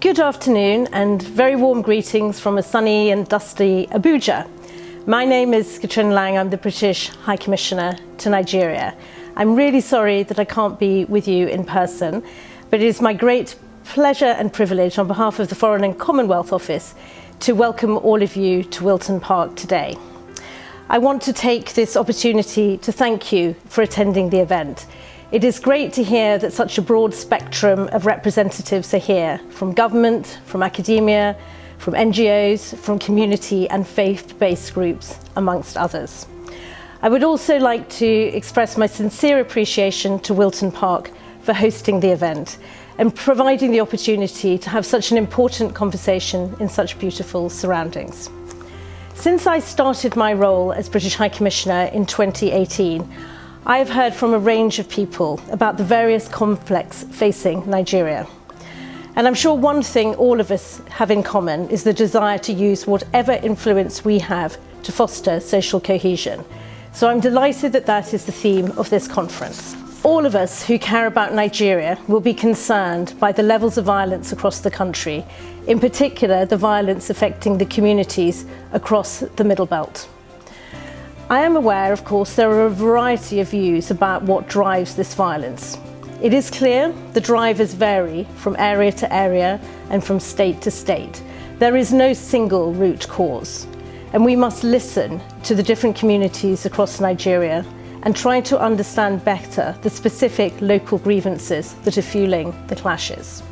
Good afternoon and very warm greetings from a sunny and dusty Abuja. My name is Katrina Lang, I'm the British High Commissioner to Nigeria. I'm really sorry that I can't be with you in person, but it is my great pleasure and privilege on behalf of the Foreign and Commonwealth Office to welcome all of you to Wilton Park today. I want to take this opportunity to thank you for attending the event. It is great to hear that such a broad spectrum of representatives are here, from government, from academia, from NGOs, from community and faith-based groups, amongst others. I would also like to express my sincere appreciation to Wilton Park for hosting the event and providing the opportunity to have such an important conversation in such beautiful surroundings. Since I started my role as British High Commissioner in 2018, I have heard from a range of people about the various conflicts facing Nigeria. And I'm sure one thing all of us have in common is the desire to use whatever influence we have to foster social cohesion. So I'm delighted that that is the theme of this conference. All of us who care about Nigeria will be concerned by the levels of violence across the country, in particular the violence affecting the communities across the Middle Belt. I am aware, of course, there are a variety of views about what drives this violence. It is clear the drivers vary from area to area and from state to state. There is no single root cause, and we must listen to the different communities across Nigeria and try to understand better the specific local grievances that are fueling the clashes.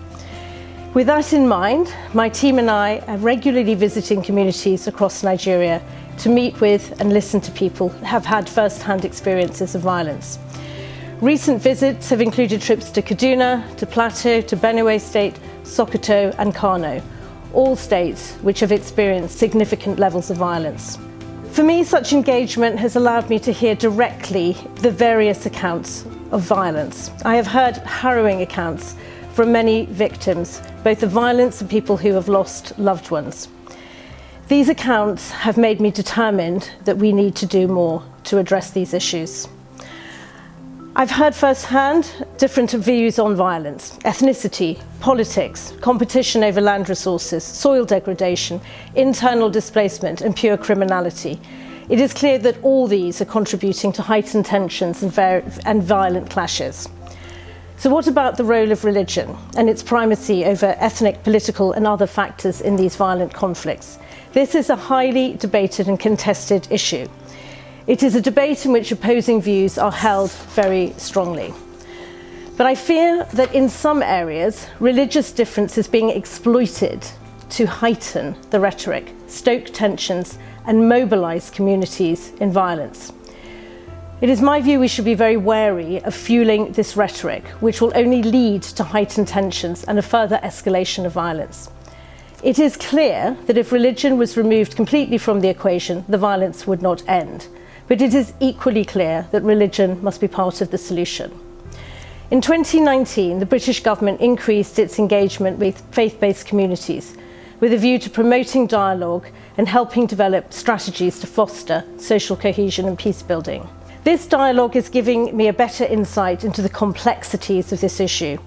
With that in mind, my team and I are regularly visiting communities across Nigeria to meet with and listen to people who have had first-hand experiences of violence. Recent visits have included trips to Kaduna, to Plateau, to Benue State, Sokoto and Kano, all states which have experienced significant levels of violence. For me, such engagement has allowed me to hear directly the various accounts of violence. I have heard harrowing accounts from many victims, both of violence and people who have lost loved ones. These accounts have made me determined that we need to do more to address these issues. I've heard firsthand different views on violence, ethnicity, politics, competition over land resources, soil degradation, internal displacement and pure criminality. It is clear that all these are contributing to heightened tensions and violent clashes. So what about the role of religion and its primacy over ethnic, political and other factors in these violent conflicts? This is a highly debated and contested issue. It is a debate in which opposing views are held very strongly. But I fear that in some areas, religious difference is being exploited to heighten the rhetoric, stoke tensions and mobilise communities in violence. It is my view we should be very wary of fueling this rhetoric, which will only lead to heightened tensions and a further escalation of violence. It is clear that if religion was removed completely from the equation, the violence would not end. But it is equally clear that religion must be part of the solution. In 2019, the British government increased its engagement with faith-based communities with a view to promoting dialogue and helping develop strategies to foster social cohesion and peace building. This dialogue is giving me a better insight into the complexities of this issue,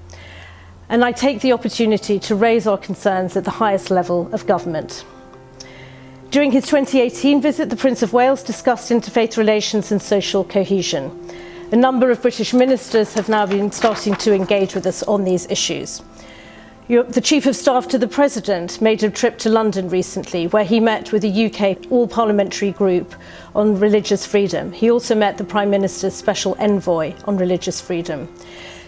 and I take the opportunity to raise our concerns at the highest level of government. During his 2018 visit, the Prince of Wales discussed interfaith relations and social cohesion. A number of British ministers have now been starting to engage with us on these issues. The Chief of Staff to the President made a trip to London recently, where he met with a UK all-parliamentary group on religious freedom. He also met the Prime Minister's Special Envoy on religious freedom.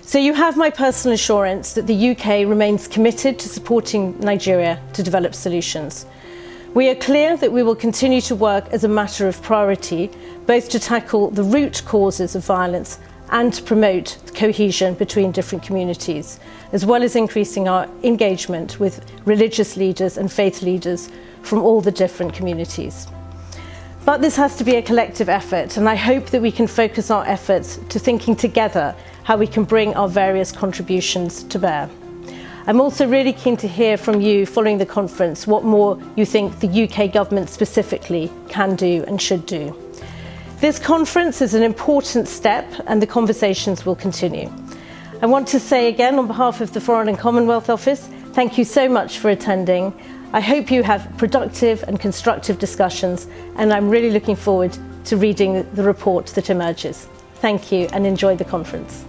So you have my personal assurance that the UK remains committed to supporting Nigeria to develop solutions. We are clear that we will continue to work as a matter of priority, both to tackle the root causes of violence and to promote cohesion between different communities, as well as increasing our engagement with religious leaders and faith leaders from all the different communities. But this has to be a collective effort, and I hope that we can focus our efforts to thinking together how we can bring our various contributions to bear. I'm also really keen to hear from you following the conference what more you think the UK government specifically can do and should do. This conference is an important step and the conversations will continue. I want to say again on behalf of the Foreign and Commonwealth Office, Thank you so much for attending. I hope you have productive and constructive discussions, and I'm really looking forward to reading the report that emerges. Thank you and enjoy the conference.